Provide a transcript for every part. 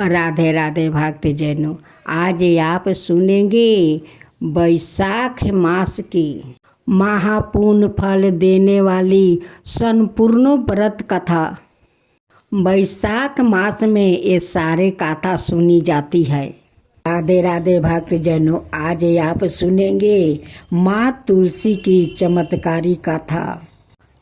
राधे राधे भक्तजनों, आज आप सुनेंगे बैसाख मास की महापुण्य फल देने वाली संपूर्ण व्रत कथा। बैसाख मास में ये सारे कथा सुनी जाती है। राधे राधे भक्तजनों, आज आप सुनेंगे माँ तुलसी की चमत्कारी कथा।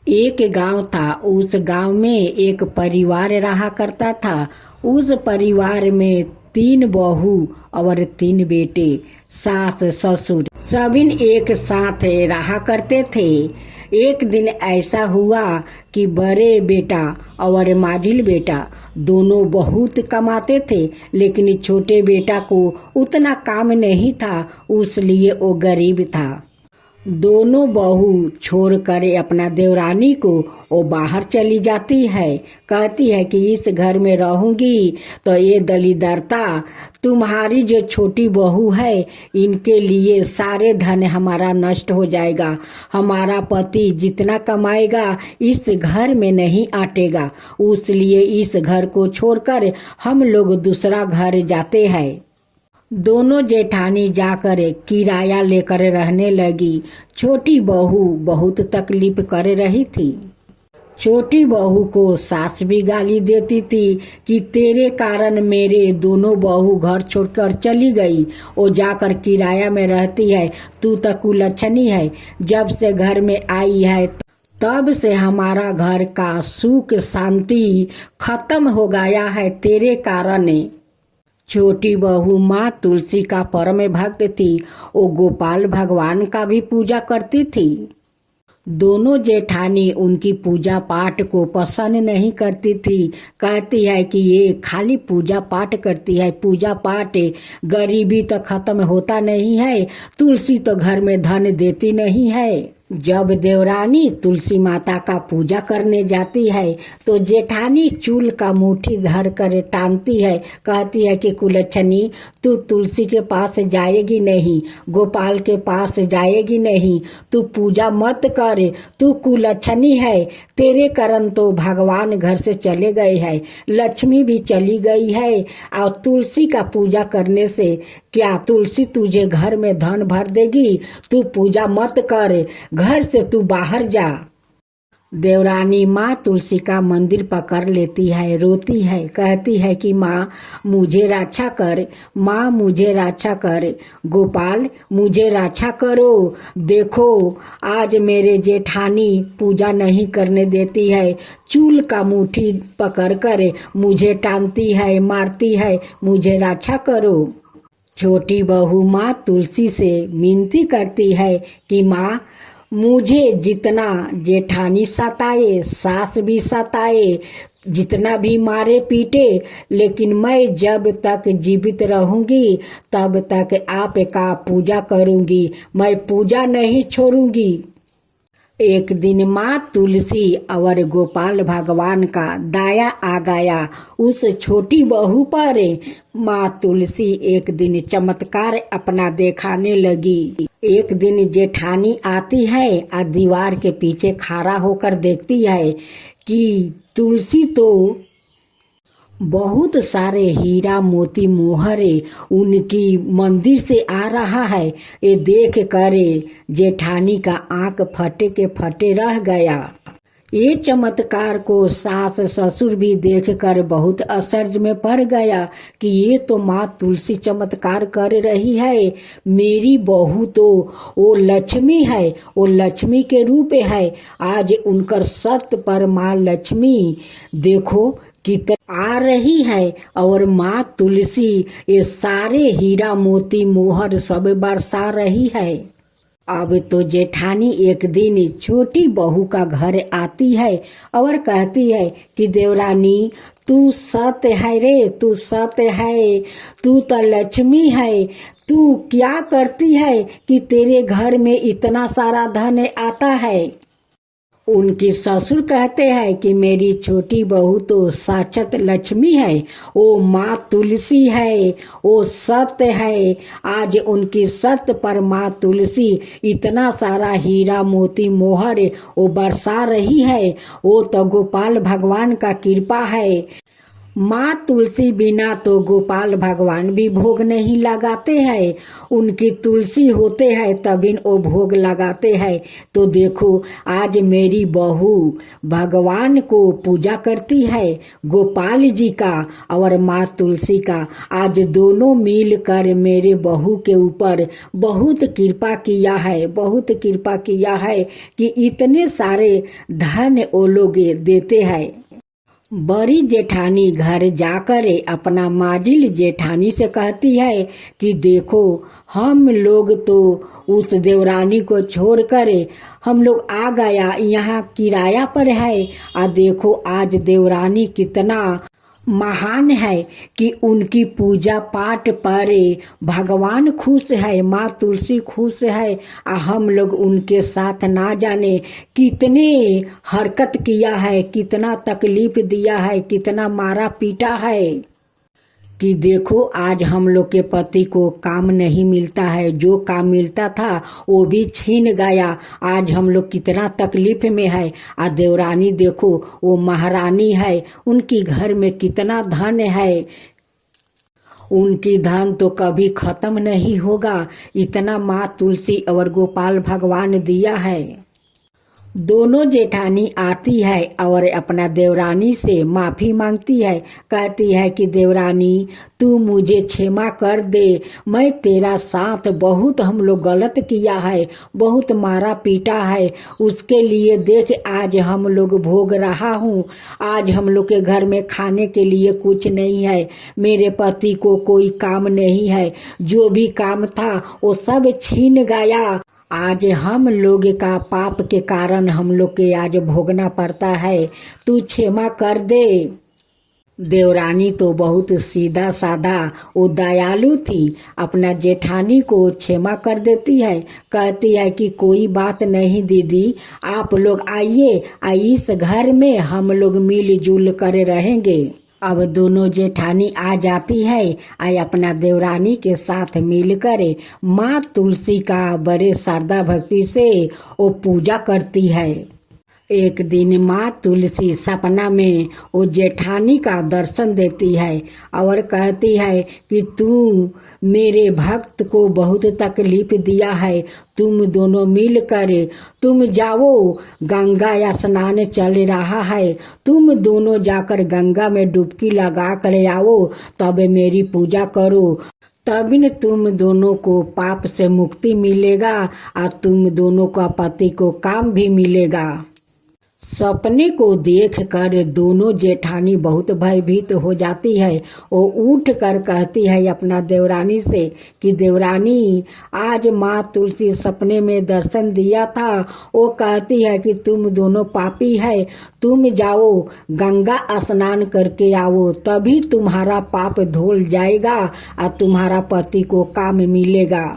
एक गांव था, उस गांव में एक परिवार रहा करता था। उस परिवार में 3 बहू और 3 बेटे, सास ससुर सभी एक साथ रहा करते थे। एक दिन ऐसा हुआ कि बड़े बेटा और माझिल बेटा दोनों बहुत कमाते थे, लेकिन छोटे बेटा को उतना काम नहीं था, इसलिए वो गरीब था। दोनों बहू छोड़कर अपना देवरानी को वो बाहर चली जाती है। कहती है कि इस घर में रहूंगी तो ये दलिदरता, तुम्हारी जो छोटी बहू है इनके लिए सारे धन हमारा नष्ट हो जाएगा। हमारा पति जितना कमाएगा इस घर में नहीं आटेगा, इसलिए इस घर को छोड़कर हम लोग दूसरा घर जाते हैं। दोनों जेठानी जाकर किराया लेकर रहने लगी। छोटी बहू बहुत तकलीफ कर रही थी। छोटी बहू को सास भी गाली देती थी कि तेरे कारण मेरे दोनों बहू घर छोड़कर चली गई, वो जाकर किराया में रहती है, तू तो कुलच्छनी है। जब से घर में आई है तब से हमारा घर का सुख शांति खत्म हो गया है तेरे कारण। छोटी बहू माँ तुलसी का परम भक्त थी, वो गोपाल भगवान का भी पूजा करती थी। दोनों जेठानी उनकी पूजा पाठ को पसंद नहीं करती थी। कहती है कि ये खाली पूजा पाठ करती है, पूजा पाठ, गरीबी तो खत्म होता नहीं है, तुलसी तो घर में धन देती नहीं है। जब देवरानी तुलसी माता का पूजा करने जाती है तो जेठानी चूल का मुट्ठी धर कर टांगती है। कहती है कि कुलच्छनी, तू तुलसी के पास जाएगी नहीं, गोपाल के पास जाएगी नहीं, तू पूजा मत कर, तू कुलच्छनी है, तेरे कारण तो भगवान घर से चले गए हैं, लक्ष्मी भी चली गई है, और तुलसी का पूजा करने से क्या तुलसी तुझे घर में धन भर देगी? तू पूजा मत कर, घर से तू बाहर जा। देवरानी माँ तुलसी का मंदिर पकड़ लेती है, रोती है, कहती है कि माँ मुझे रक्षा कर, माँ मुझे रक्षा कर, गोपाल मुझे रक्षा करो। देखो आज मेरे जेठानी पूजा नहीं करने देती है, चूल का मुट्ठी पकड़ कर मुझे टांगती है, मारती है, मुझे रक्षा करो। छोटी बहू माँ तुलसी से विनती करती है कि माँ मुझे जितना जेठानी सताए, सास भी सताए, जितना भी मारे पीटे, लेकिन मैं जब तक जीवित रहूंगी तब तक आपका पूजा करूंगी, मैं पूजा नहीं छोड़ूंगी। एक दिन माँ तुलसी और गोपाल भगवान का दया आ गया उस छोटी बहू पर। माँ तुलसी एक दिन चमत्कार अपना दिखाने लगी। एक दिन जेठानी आती है और दीवार के पीछे खड़ा होकर देखती है कि तुलसी तो बहुत सारे हीरा मोती मोहरे उनकी मंदिर से आ रहा है। ये देख कर जेठानी का आंख फटे के फटे रह गया। ये चमत्कार को सास ससुर भी देखकर बहुत आश्चर्य में पड़ गया कि ये तो माँ तुलसी चमत्कार कर रही है, मेरी बहू तो वो लक्ष्मी है, वो लक्ष्मी के रूप है। आज उनकर सत्य पर माँ लक्ष्मी देखो कितना आ रही है, और माँ तुलसी ये सारे हीरा मोती मोहर सब बरसा रही है। अब तो जेठानी एक दिन छोटी बहू का घर आती है और कहती है कि देवरानी तू सत्य है रे, तू सत्य है, तू तो लक्ष्मी है, तू क्या करती है कि तेरे घर में इतना सारा धन आता है। उनकी ससुर कहते हैं कि मेरी छोटी बहू तो साक्षात लक्ष्मी है, वो माँ तुलसी है, वो सत्य है। आज उनकी सत्य पर माँ तुलसी इतना सारा हीरा मोती मोहर वो बरसा रही है, वो तो गोपाल भगवान का कृपा है। माँ तुलसी बिना तो गोपाल भगवान भी भोग नहीं लगाते हैं। उनकी तुलसी होते हैं तभी वो भोग लगाते हैं। तो देखो आज मेरी बहू भगवान को पूजा करती है, गोपाल जी का और माँ तुलसी का। आज दोनों मिलकर मेरे बहू के ऊपर बहुत कृपा किया है, बहुत कृपा किया है कि इतने सारे धन वो लोग देते हैं। बड़ी जेठानी घर जाकर अपना माजिल जेठानी से कहती है कि देखो हम लोग तो उस देवरानी को छोड़कर हम लोग आ गया, यहाँ किराया पर है। देखो आज देवरानी कितना महान है कि उनकी पूजा पाठ पर भगवान खुश है, माँ तुलसी खुश है। हम लोग उनके साथ ना जाने कितने हरकत किया है, कितना तकलीफ दिया है, कितना मारा पीटा है कि देखो आज हम लोग के पति को काम नहीं मिलता है, जो काम मिलता था वो भी छीन गया। आज हम लोग कितना तकलीफ में है। देवरानी देखो वो महारानी है, उनकी घर में कितना धन है, उनकी धन तो कभी खत्म नहीं होगा। इतना माँ तुलसी और गोपाल भगवान दिया है। दोनों जेठानी आती है और अपना देवरानी से माफ़ी मांगती है। कहती है कि देवरानी तू मुझे क्षमा कर दे, मैं तेरा साथ बहुत हम लोग गलत किया है, बहुत मारा पीटा है, उसके लिए देख आज हम लोग भोग रहा हूँ। आज हम लोग के घर में खाने के लिए कुछ नहीं है, मेरे पति को कोई काम नहीं है, जो भी काम था वो सब छीन गया। आज हम लोग का पाप के कारण हम लोग के आज भोगना पड़ता है, तू क्षमा कर दे। देवरानी तो बहुत सीधा साधा वो दयालु थी, अपना जेठानी को क्षमा कर देती है। कहती है कि कोई बात नहीं दीदी, आप लोग आइए, इस घर में हम लोग मिलजुल कर रहेंगे। अब दोनों जेठानी आ जाती है, अपना देवरानी के साथ मिलकर माँ तुलसी का बड़े श्रद्धा भक्ति से वो पूजा करती है। एक दिन माँ तुलसी सपना में वो जेठानी का दर्शन देती है और कहती है कि तू मेरे भक्त को बहुत तकलीफ दिया है, तुम दोनों मिलकर तुम जाओ, गंगा स्नान चल रहा है, तुम दोनों जाकर गंगा में डुबकी लगा कर आओ, तब मेरी पूजा करो, तभी न तुम दोनों को पाप से मुक्ति मिलेगा और तुम दोनों का पति को काम भी मिलेगा। सपने को देखकर दोनों जेठानी बहुत भयभीत हो जाती है। वो उठ कर कहती है अपना देवरानी से कि देवरानी आज माँ तुलसी सपने में दर्शन दिया था, वो कहती है कि तुम दोनों पापी है, तुम जाओ गंगा स्नान करके आओ, तभी तुम्हारा पाप धुल जाएगा और तुम्हारा पति को काम मिलेगा।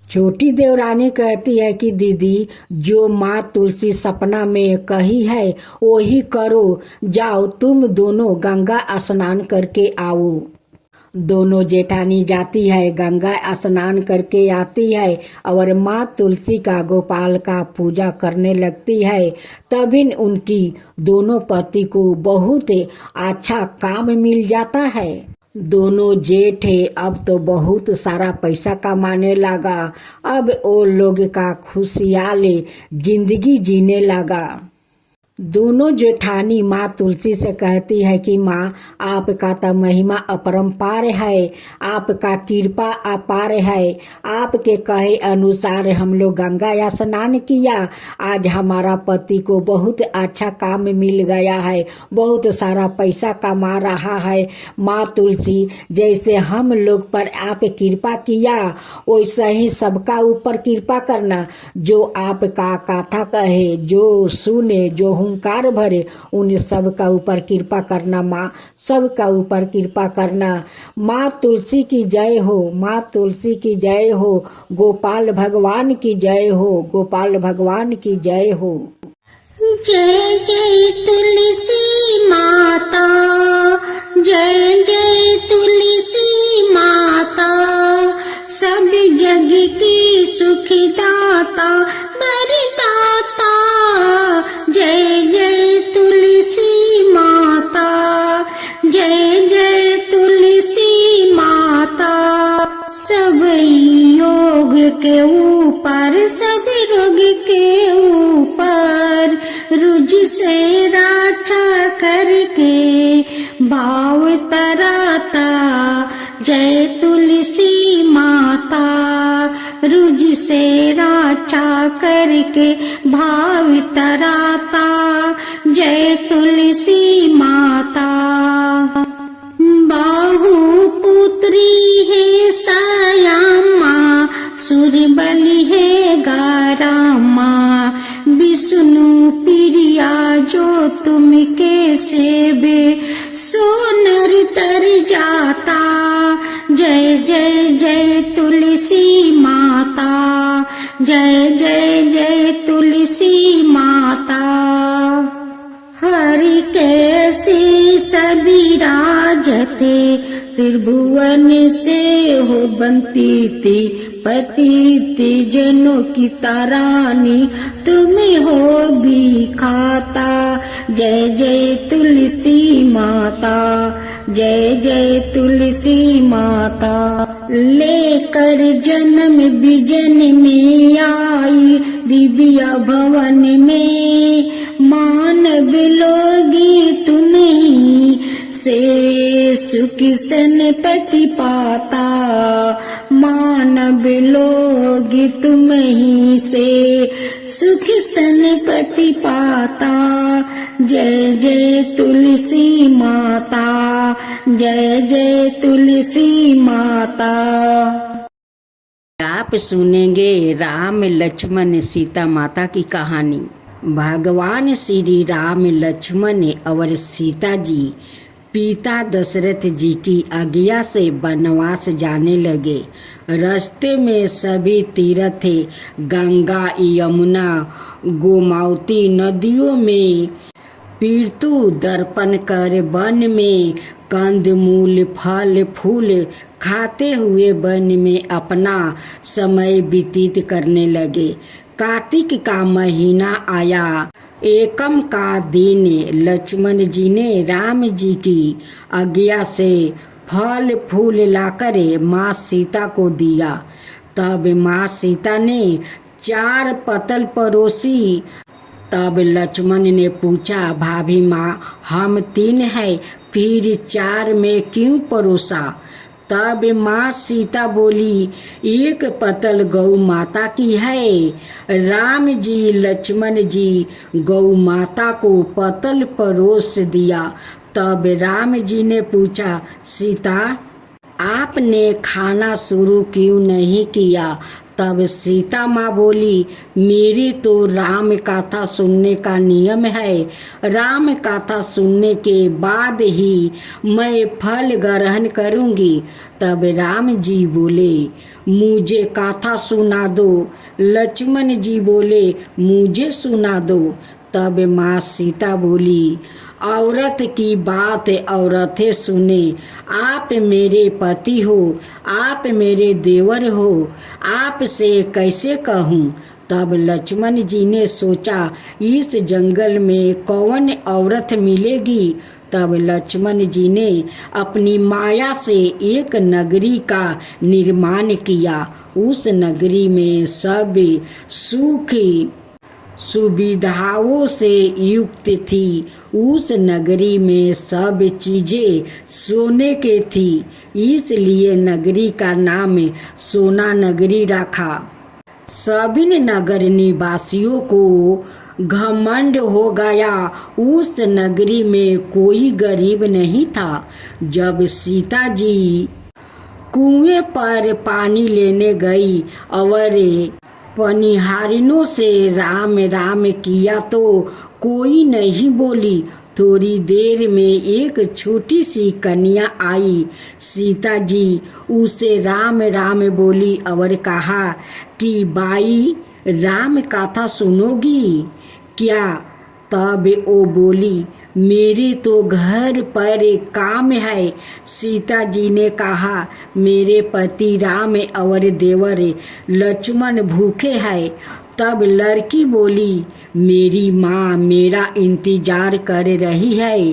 छोटी देवरानी कहती है कि दीदी जो माँ तुलसी सपना में कही है वही करो, जाओ तुम दोनों गंगा स्नान करके आओ। दोनों जेठानी जाती है, गंगा स्नान करके आती है और माँ तुलसी का गोपाल का पूजा करने लगती है। तभी उनकी दोनों पति को बहुत अच्छा काम मिल जाता है। दोनों जेठ अब तो बहुत सारा पैसा कमाने लगा, अब वो लोग का खुशहाल जिंदगी जीने लगा। दोनों जेठानी माँ तुलसी से कहती है कि माँ आपका तो महिमा अपरंपार है, आपका कृपा अपार है, आपके कहे अनुसार हम लोग गंगा स्नान किया, आज हमारा पति को बहुत अच्छा काम मिल गया है, बहुत सारा पैसा कमा रहा है। माँ तुलसी जैसे हम लोग पर आप कृपा किया वैसे ही सबका ऊपर कृपा करना, जो आपका कथा कहे, जो सुने, जो हुंकार भरे, उन सब का ऊपर कृपा करना माँ, सब का ऊपर कृपा करना। माँ तुलसी की जय हो, माँ तुलसी की जय हो, गोपाल भगवान की जय हो, गोपाल भगवान की जय हो। जय जय तुलसी माता, जय जय तुलसी माता, सब जग की सुखदाता वरदाता। जय जय तुलसी माता, जय रुझ से राछा करके भाव तराता। जय तुलसी माता, रुझ से राछा करके भाव तराता। जय तुलसी माता। बाहु पुत्री है सायामा, सुरबली है गारामा। विष्णु प्रिया जो तुम के सेवे, सोनर तर जाता। जय जय जय तुलसी माता, जय जय जय तुलसी माता। हरि कैसे सभी राजते, त्रिभुवन से हो बनती थी। पतिति जनों की तारानी, तुम्हें हो भी खाता। जय जय तुलसी माता, जय जय तुलसी माता। लेकर जन्म बिजन में आई, दिव्य भवन में मानव लोगी तुम्हीं से सुख सनपति पाता। मानव लोग तुम्हीं से सुख सनपति पाता। जय जय तुलसी माता, जय जय तुलसी माता। आप सुनेंगे राम लक्ष्मण सीता माता की कहानी। भगवान श्री राम लक्ष्मण और सीता जी पिता दशरथ जी की आज्ञा से वनवास जाने लगे। रास्ते में सभी तीर्थ गंगा, यमुना, गोमती नदियों में पितृ दर्पण कर वन में कंदमूल फल फूल खाते हुए वन में अपना समय व्यतीत करने लगे। कार्तिक का महीना आया। एकम का दिन लक्ष्मण जी ने राम जी की आज्ञा से फल फूल लाकर माँ सीता को दिया। तब माँ सीता ने 4 पतल परोसी। तब लक्ष्मण ने पूछा, भाभी माँ, हम 3 हैं, फिर 4 में क्यों परोसा? तब माँ सीता बोली, 1 पतल गौ माता की है। राम जी लक्ष्मण जी गौ माता को पतल परोस दिया। तब राम जी ने पूछा, सीता आपने खाना शुरू क्यों नहीं किया? तब सीता माँ बोली, मेरी तो राम कथा सुनने का नियम है। राम कथा सुनने के बाद ही मैं फल ग्रहण करूँगी। तब राम जी बोले, मुझे कथा सुना दो। लक्ष्मण जी बोले, मुझे सुना दो। तब माँ सीता बोली, औरत की बात औरतें सुने। आप मेरे पति हो, आप मेरे देवर हो, आपसे कैसे कहूँ? तब लक्ष्मण जी ने सोचा, इस जंगल में कौन औरत मिलेगी? तब लक्ष्मण जी ने अपनी माया से एक नगरी का निर्माण किया। उस नगरी में सब सुख सुविधाओं से युक्त थी। उस नगरी में सब चीजें सोने के थी, इसलिए नगरी का नाम सोना नगरी रखा। सभी नगर निवासियों को घमंड हो गया। उस नगरी में कोई गरीब नहीं था। जब सीता जी कुएं पर पानी लेने गई और पनिहारिनों से राम राम किया तो कोई नहीं बोली। थोड़ी देर में एक छोटी सी कन्या आई। सीता जी उसे राम राम बोली और कहा कि बाई, राम कथा सुनोगी क्या? तब वो बोली, मेरे तो घर पर काम है। सीता जी ने कहा, मेरे पति राम और देवर लक्ष्मण भूखे हैं। तब लड़की बोली, मेरी माँ मेरा इंतजार कर रही है।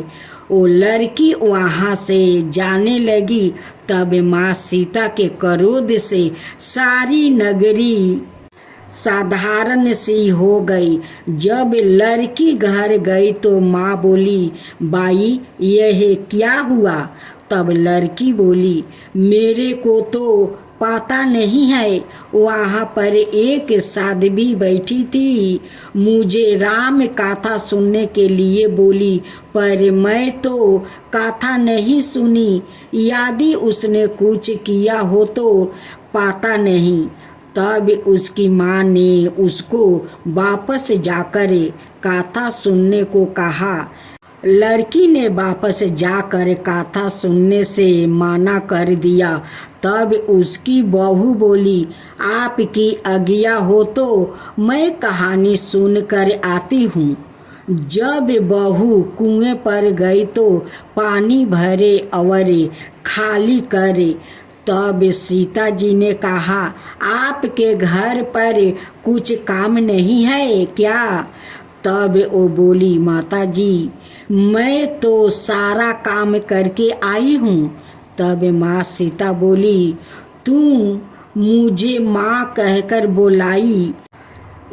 वो लड़की वहाँ से जाने लगी। तब माँ सीता के क्रोध से सारी नगरी साधारण सी हो गई। जब लड़की घर गई तो माँ बोली, बाई यह क्या हुआ? तब लड़की बोली, मेरे को तो पता नहीं है। वहाँ पर एक साध्वी बैठी थी, मुझे राम कथा सुनने के लिए बोली, पर मैं तो कथा नहीं सुनी। यदि उसने कुछ किया हो तो पता नहीं। तब उसकी माँ ने उसको वापस जाकर कथा सुनने को कहा। लड़की ने वापस जाकर कथा सुनने से मना कर दिया। तब उसकी बहू बोली, आपकी आज्ञा हो तो मैं कहानी सुनकर आती हूँ। जब बहू कुएं पर गई तो पानी भरे और खाली करे। तब सीता जी ने कहा, आपके घर पर कुछ काम नहीं है क्या? तब वो बोली, माता जी मैं तो सारा काम करके आई हूँ। तब माँ सीता बोली, तू मुझे माँ कहकर बुलाई,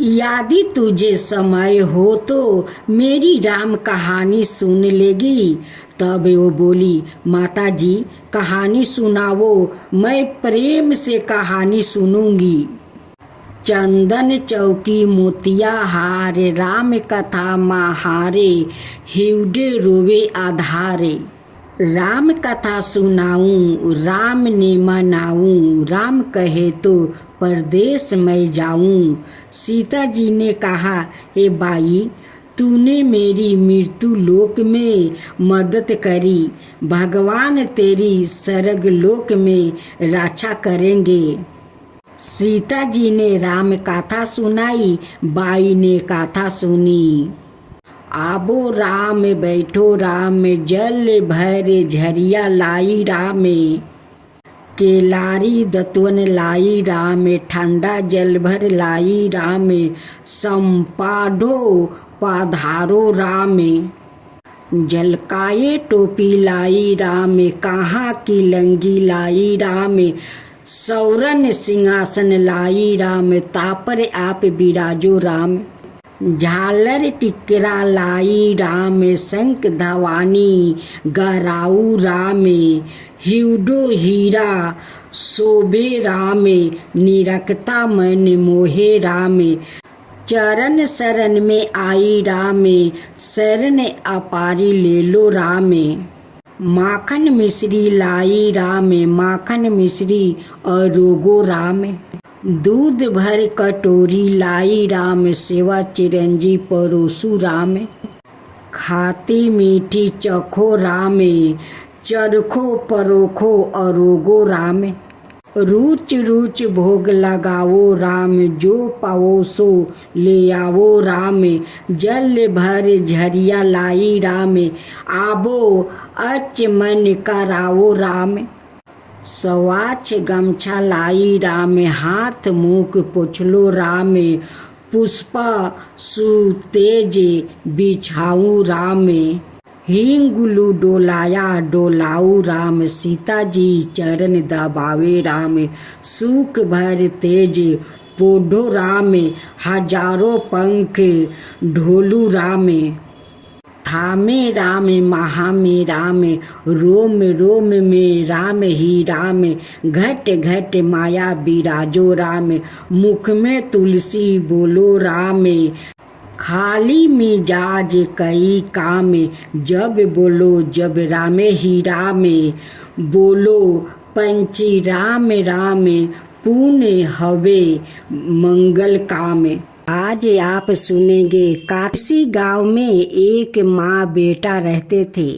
यदि तुझे समय हो तो मेरी राम कहानी सुन लेगी। तब वो बोली, माता जी कहानी सुनाओ, मैं प्रेम से कहानी सुनूंगी। चंदन चौकी मोतिया हार, राम कथा महारे, हिवड़े रोवे आधारे। राम कथा सुनाऊं, राम ने मनाऊं, राम कहे तो परदेश मैं जाऊं। सीता जी ने कहा, हे बाई तूने मेरी मृत्यु लोक में मदद करी, भगवान तेरी स्वर्ग लोक में रक्षा करेंगे। सीता जी ने राम कथा सुनाई, बाई ने कथा सुनी। आबो राम बैठो राम, जल भर झरिया लाई राम, केलारी दतवन लाई राम, ठंडा जल भर लाई राम, संपाढ़ो पाधारो राम, जलकाए टोपी लाई राम, कहाँ की लंगी लाई राम, सौरन सिंहासन लाई राम, तापर आप बिराजो राम, झालर टिकरा लाई राम, शंख धवानी गराऊ राम, हिवड़ो हीरा शोभे राम, निरखता मन मोहे राम, चरण शरण में आई राम, शरण अपारी ले लो राम, माखन मिश्री लाई राम, माखन मिश्री अरोगो राम, दूध भर कटोरी लाई राम, सेवा चिरंजी परोसु राम, खाती मीठी चखो राम, चरखो परोखो अरोगो राम, रुच रुच भोग लगाओ राम, जो पाओ सो ले आओ राम, जल भर झरिया लाई राम, आबो अच मन कराओ राम, सवाछ गमछा लाई राम, हाथ मुख पोछलो राम, पुष्पा सुतेज बिछाऊ राम, हिंगुलू डोलाया डोलाऊ राम, सीता जी चरण दबावे राम, सुख भर तेज पोढ़ो राम, हजारों पंख ढोलू राम, थामे राम महा में राम, रोम रोम में राम ही राम, घट घट माया बिराजो राम, मुख में तुलसी बोलो राम, खाली मिजाज कई काम, जब बोलो जब राम ही राम, बोलो पंछी राम राम, पुण्य हवे मंगल काम। आज आप सुनेंगे काशी गांव में एक माँ बेटा रहते थे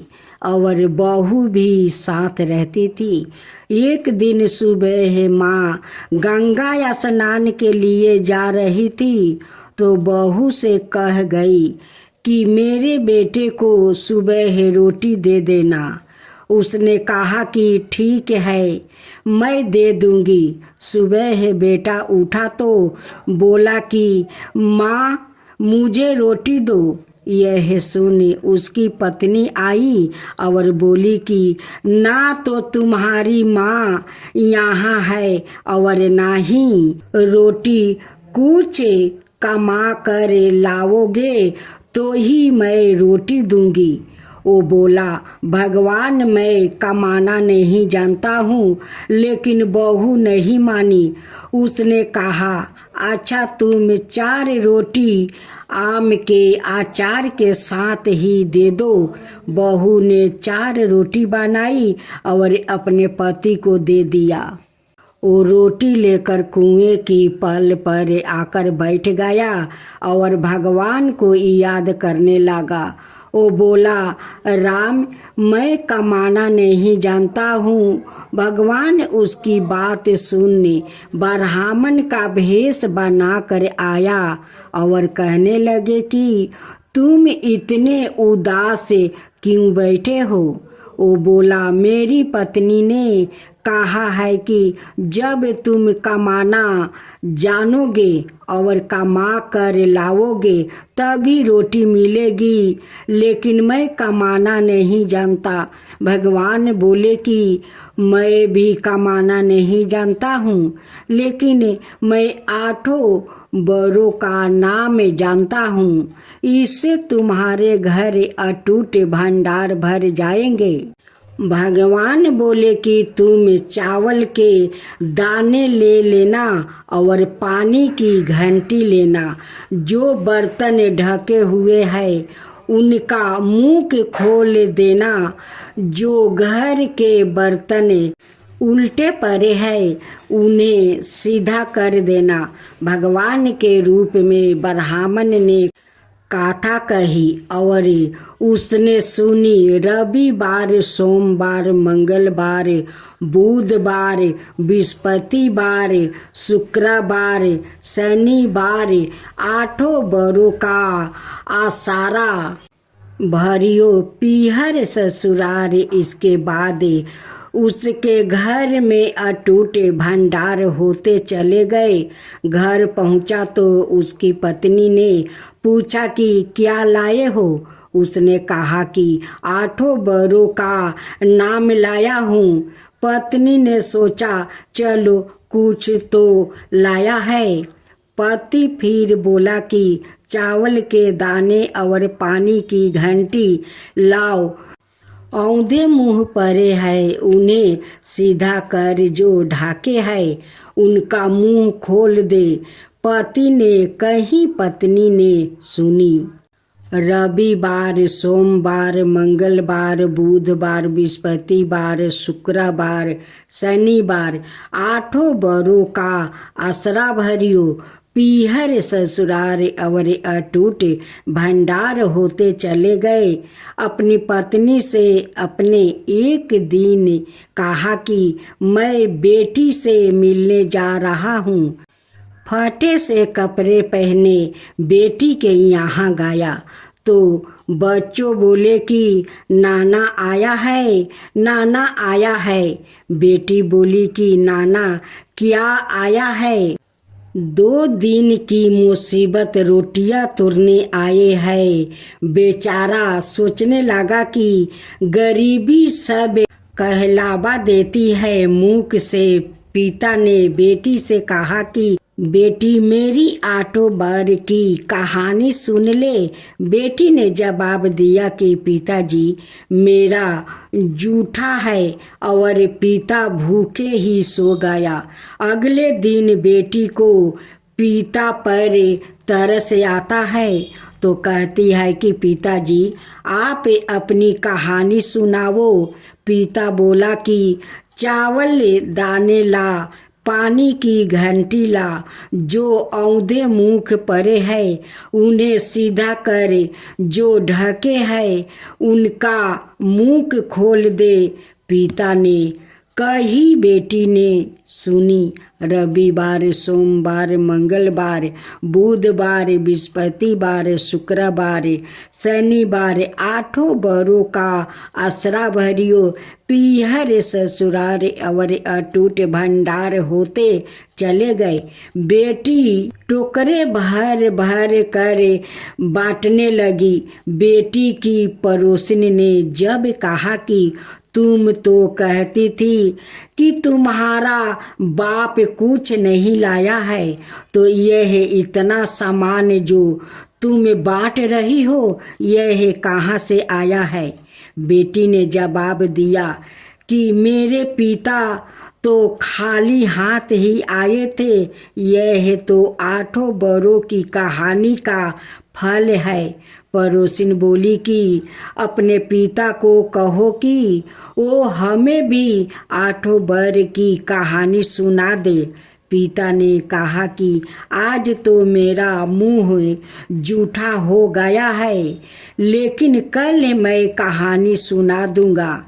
और बहू भी साथ रहती थी। एक दिन सुबह माँ गंगा स्नान के लिए जा रही थी तो बहू से कह गई कि मेरे बेटे को सुबह रोटी दे देना। उसने कहा कि ठीक है मैं दे दूंगी। सुबह बेटा उठा तो बोला कि माँ मुझे रोटी दो। यह सुनी उसकी पत्नी आई और बोली कि ना तो तुम्हारी माँ यहाँ है और ना ही रोटी कुछ कमा कर लाओगे तो ही मैं रोटी दूंगी। वो बोला, भगवान मैं कमाना नहीं जानता हूँ, लेकिन बहू नहीं मानी। उसने कहा, अच्छा तुम 4 रोटी आम के अचार के साथ ही दे दो। बहू ने 4 रोटी बनाई और अपने पति को दे दिया। वो रोटी लेकर कुएं की पल पर आकर बैठ गया और भगवान को याद करने लगा। वो बोला, राम मैं कमाना नहीं जानता हूँ। भगवान उसकी बात सुनने ब्राह्मण का भेष बनाकर आया और कहने लगे कि तुम इतने उदास क्यों बैठे हो। वो बोला, मेरी पत्नी ने कहा है कि जब तुम कमाना जानोगे और कमा कर लाओगे तभी रोटी मिलेगी, लेकिन मैं कमाना नहीं जानता। भगवान बोले कि मैं भी कमाना नहीं जानता हूँ, लेकिन मैं 8 बरों का नाम जानता हूँ। इससे तुम्हारे घर अटूट भंडार भर जाएंगे। भगवान बोले कि तुम चावल के दाने ले लेना और पानी की घंटी लेना। जो बर्तन ढके हुए है उनका मुंह खोल देना। जो घर के बर्तन उल्टे पड़े हैं उन्हें सीधा कर देना। भगवान के रूप में ब्राह्मण ने कथा कही और उसने सुनी। रविवार, सोमवार, मंगलवार, बुधवार, बृहस्पतिवार, शुक्रवार, शनिवार 8 बरों का आसारा भरियो पीहर ससुरार। इसके बाद उसके घर में अटूट भंडार होते चले गए। घर पहुंचा तो उसकी पत्नी ने पूछा कि क्या लाए हो। उसने कहा कि 8 बरों का नाम लाया हूँ। पत्नी ने सोचा, चलो कुछ तो लाया है। पति फिर बोला कि चावल के दाने और पानी की घंटी लाओ। औंधे मुंह परे है उन्हें सीधा कर, जो ढाके है उनका मुंह खोल दे। पति ने कही, पत्नी ने सुनी। रविवार, सोमवार, मंगलवार, बुधवार, बृहस्पतिवार, शुक्रवार, शनिवार 8 बरों का आसरा भरियो पीहर ससुरार और अटूट भंडार होते चले गए। अपनी पत्नी से अपने एक दिन कहा कि मैं बेटी से मिलने जा रहा हूँ। फटे से कपड़े पहने बेटी के यहाँ गया तो बच्चों बोले कि नाना आया है, नाना आया है। बेटी बोली कि नाना क्या आया है। 2 दिन की मुसीबत रोटियां तोड़ने आए हैं। बेचारा सोचने लगा कि गरीबी सब कहलावा देती है। मुख से पिता ने बेटी से कहा कि बेटी मेरी 8 बार की कहानी सुन ले। बेटी ने जवाब दिया कि पिताजी मेरा जूठा है, और पिता भूखे ही सो गया। अगले दिन बेटी को पिता पर तरस आता है तो कहती है कि पिताजी आप अपनी कहानी सुनाओ। पिता बोला कि चावल दाने ला, पानी की घंटी ला। जो औंधे मुख पड़े है उन्हें सीधा कर, जो ढके है उनका मुंह खोल दे। पिता ने कही, बेटी ने सुनी। रविवार, सोमवार, मंगलवार, बुधवार, बृहस्पतिवार, शुक्रवार, शनिवार 8 बरों का आसरा भरियो पीहर ससुरार और अटूट भंडार होते चले गए। बेटी टोकरे भर भर कर बांटने लगी। बेटी की पड़ोसिन ने जब कहा कि तुम तो कहती थी कि तुम्हारा बाप कुछ नहीं लाया है, तो यह इतना सामान जो तुम बांट रही हो यह कहाँ से आया है। बेटी ने जवाब दिया कि मेरे पिता तो खाली हाथ ही आए थे, यह तो 8 बरों की कहानी का फल है। पड़ोसिन बोली कि अपने पिता को कहो कि वो हमें भी 8 बर की कहानी सुना दे। पिता ने कहा कि आज तो मेरा मुंह जूठा हो गया है, लेकिन कल मैं कहानी सुना दूंगा।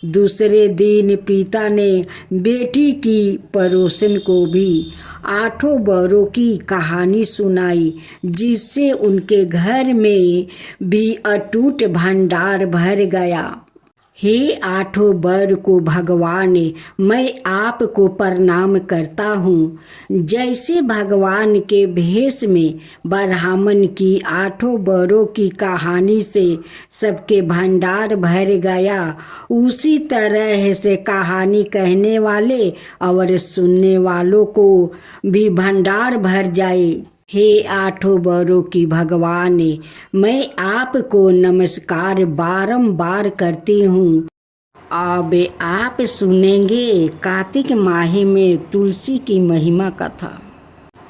दूसरे दिन पिता ने बेटी की पड़ोसन को भी 8 बरों की कहानी सुनाई, जिससे उनके घर में भी अटूट भंडार भर गया। हे 8 बर को भगवान, मैं आपको प्रणाम करता हूँ। जैसे भगवान के भेष में ब्राह्मण की 8 बरों की कहानी से सबके भंडार भर गया, उसी तरह से कहानी कहने वाले और सुनने वालों को भी भंडार भर जाए। हे 8 बरों की भगवान, मैं आपको नमस्कार बारंबार करती हूँ। अब आप सुनेंगे कार्तिक माह में तुलसी की महिमा कथा।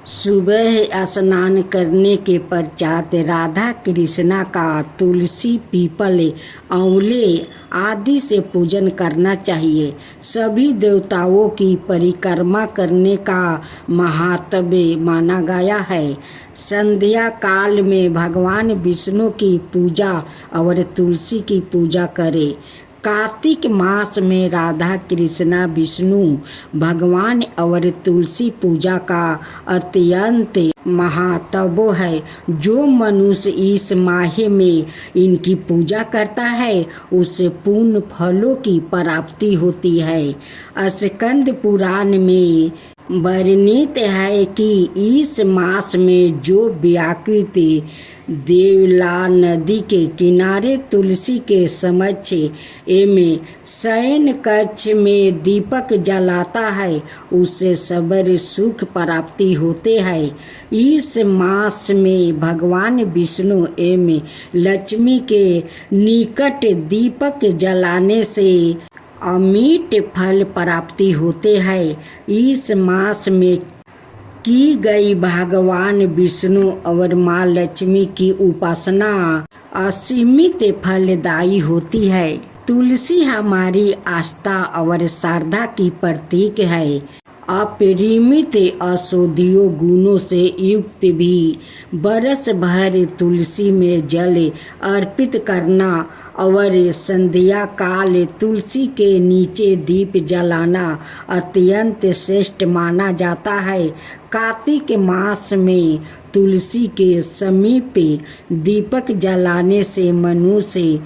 सुबह स्नान करने के पश्चात राधा कृष्णा का तुलसी, पीपल, आंवले आदि से पूजन करना चाहिए। सभी देवताओं की परिक्रमा करने का महात्म्य माना गया है। संध्या काल में भगवान विष्णु की पूजा और तुलसी की पूजा करें। कार्तिक मास में राधा कृष्णा, विष्णु भगवान और तुलसी पूजा का अत्यंत महात्म्य है। जो मनुष्य इस माह में इनकी पूजा करता है उसे पूर्ण फलों की प्राप्ति होती है। स्कंद पुराण में वर्णित है कि इस मास में जो व्यक्ति देवला नदी के किनारे तुलसी के समक्ष एवं शयन कक्ष में दीपक जलाता है उसे सबर सुख प्राप्ति होते हैं। इस मास में भगवान विष्णु एवं लक्ष्मी के निकट दीपक जलाने से अमिट फल प्राप्ति होते हैं। इस मास में की गई भगवान विष्णु और माँ लक्ष्मी की उपासना असीमित फलदायी होती है। तुलसी हमारी आस्था और श्रद्धा की प्रतीक है। अपरिमित औषधीय गुणों से युक्त भी बरस भर तुलसी में जल अर्पित करना और संध्या काल तुलसी के नीचे दीप जलाना अत्यंत श्रेष्ठ माना जाता है। कार्तिक मास में तुलसी के समीप दीपक जलाने से मनुष्य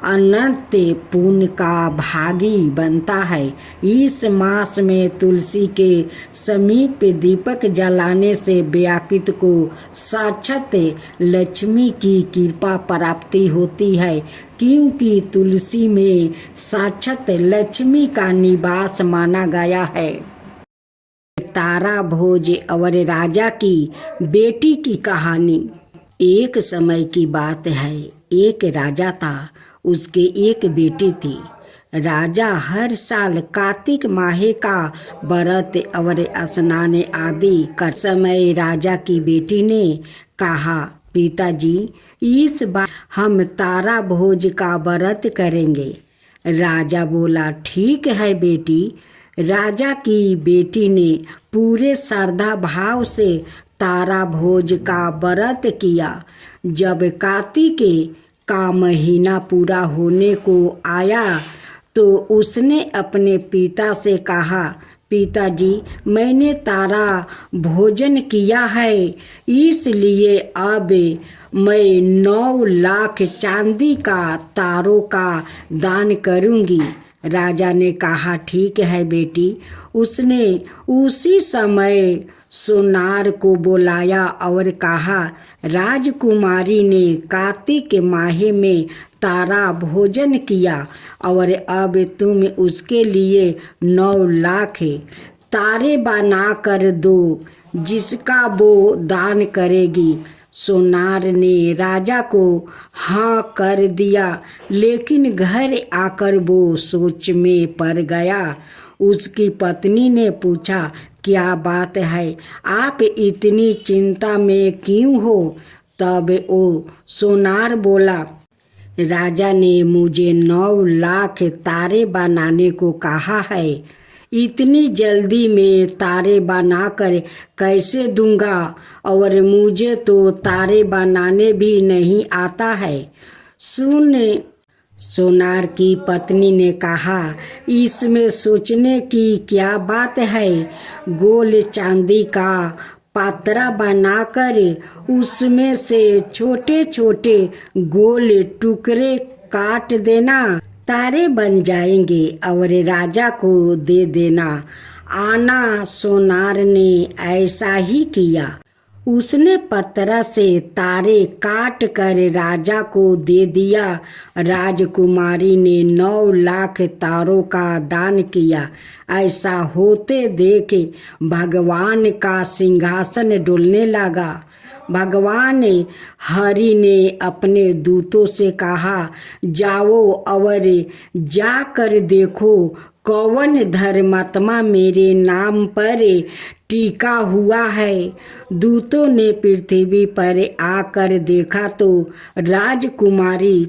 अनंत पुण्य का भागी बनता है। इस मास में तुलसी के समीप दीपक जलाने से व्यक्ति को साक्षात लक्ष्मी की कृपा प्राप्ति होती है, क्योंकि तुलसी में साक्षात लक्ष्मी का निवास माना गया है। तारा भोज और राजा की बेटी की कहानी। एक समय की बात है, एक राजा था, उसके एक बेटी थी। राजा हर साल कार्तिक माह का व्रत और स्नान आदि कर समय राजा की बेटी ने कहा, पिताजी इस बार हम तारा भोज का व्रत करेंगे। राजा बोला, ठीक है बेटी। राजा की बेटी ने पूरे श्रद्धा भाव से तारा भोज का व्रत किया। जब कार्तिक का महीना पूरा होने को आया तो उसने अपने पिता से कहा, पिताजी मैंने तारा भोजन किया है, इसलिए अब मैं 9 लाख चांदी का तारों का दान करूंगी। राजा ने कहा, ठीक है बेटी। उसने उसी समय सोनार को बुलाया और कहा, राजकुमारी ने कार्तिक माह में तारा भोजन किया और अब तुम उसके लिए 9 लाख तारे बना कर दो जिसका वो दान करेगी। सोनार ने राजा को हाँ कर दिया, लेकिन घर आकर वो सोच में पड़ गया। उसकी पत्नी ने पूछा, क्या बात है, आप इतनी चिंता में क्यों हो? तब वो सोनार बोला, राजा ने मुझे 9 लाख तारे बनाने को कहा है। इतनी जल्दी में तारे बनाकर कैसे दूंगा, और मुझे तो तारे बनाने भी नहीं आता है। सोनार की पत्नी ने कहा, इसमें सोचने की क्या बात है। गोल चांदी का पात्रा बनाकर उसमें से छोटे छोटे गोल टुकड़े काट देना, तारे बन जाएंगे और राजा को दे देना। आना सोनार ने ऐसा ही किया। उसने पत्थर से तारे काट कर राजा को दे दिया। राजकुमारी ने 9 लाख तारों का दान किया। ऐसा होते देख भगवान का सिंहासन डोलने लगा। भगवान हरि ने अपने दूतों से कहा, जाओ और जाकर देखो कौन धर्मात्मा मेरे नाम पर टीका हुआ है। दूतों ने पृथ्वी पर आकर देखा तो राजकुमारी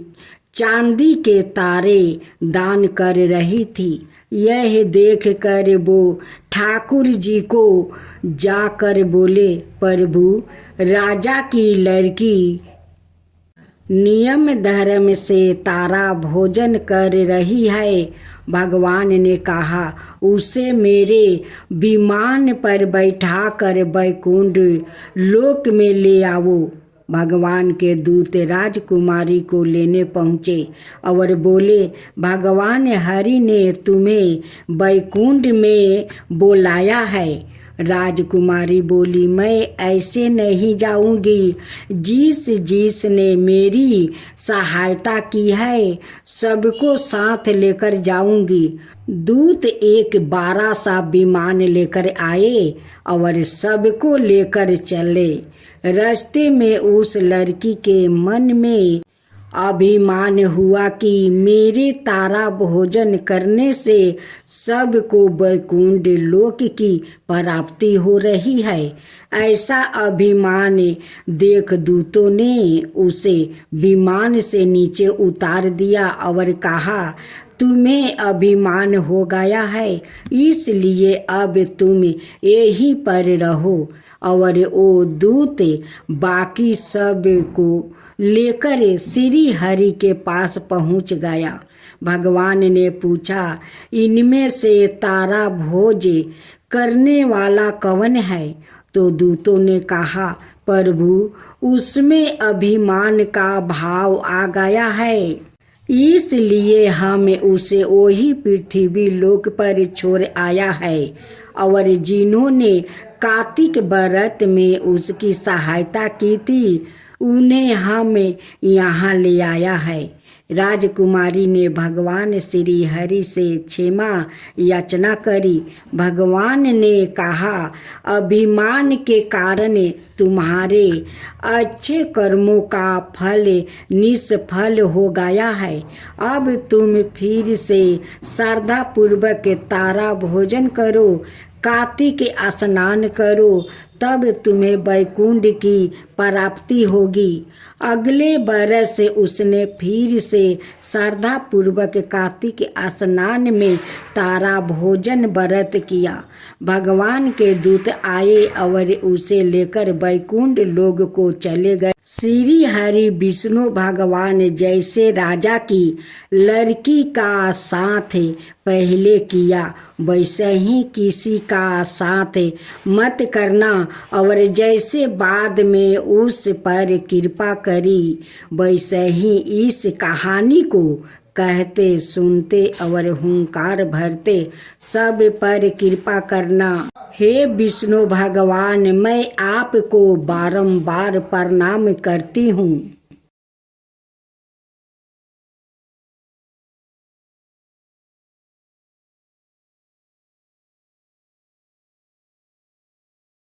चांदी के तारे दान कर रही थी। यह देखकर वो ठाकुर जी को जाकर बोले, प्रभु, राजा की लड़की नियम धर्म से तारा भोजन कर रही है। भगवान ने कहा, उसे मेरे विमान पर बैठाकर वैकुंठ लोक में ले आओ। भगवान के दूत राजकुमारी को लेने पहुँचे और बोले, भगवान हरि ने तुम्हें वैकुंठ में बुलाया है। राजकुमारी बोली, मैं ऐसे नहीं जाऊंगी। जिसने मेरी सहायता की है सबको साथ लेकर जाऊंगी। दूत एक बड़ा सा विमान लेकर आए और सबको लेकर चले। रास्ते में उस लड़की के मन में अभिमान हुआ कि मेरे तारा भोजन करने से सबको वैकुंठ लोक की प्राप्ति हो रही है। ऐसा अभिमान देख दूतों ने उसे विमान से नीचे उतार दिया और कहा, तुम्हें अभिमान हो गया है, इसलिए अब तुम यहीं पर रहो। और वो दूत बाकी सब को लेकर श्री हरि के पास पहुंच गया। भगवान ने पूछा, इनमें से तारा भोज करने वाला कौन है? तो दूतों ने कहा, प्रभु, उसमें अभिमान का भाव आ गया है, इसलिए हम उसे वही पृथ्वी लोक पर छोड़ आया है। और जिन्होंने कार्तिक व्रत में उसकी सहायता की थी उन्हें हम यहाँ ले आया है। राजकुमारी ने भगवान श्री हरि से क्षमा याचना करी। भगवान ने कहा, अभिमान के कारण तुम्हारे अच्छे कर्मों का फल निष्फल हो गया है। अब तुम फिर से श्रद्धा पूर्वक तारा भोजन करो, कार्तिक स्नान करो, तब तुम्हें वैकुंठ की प्राप्ति होगी। अगले बरस उसने फिर से श्रद्धा पूर्वक कार्तिक स्नान में तारा भोजन व्रत किया। भगवान के दूत आए और उसे लेकर वैकुंठ लोक को चले गए। श्री हरि विष्णु भगवान जैसे राजा की लड़की का साथ पहले किया वैसे ही किसी का साथ मत करना, और जैसे बाद में उस पर कृपा करी वैसे ही इस कहानी को कहते सुनते और हुंकार भरते सब पर कृपा करना। हे विष्णु भगवान, मैं आपको बारंबार प्रणाम करती हूँ।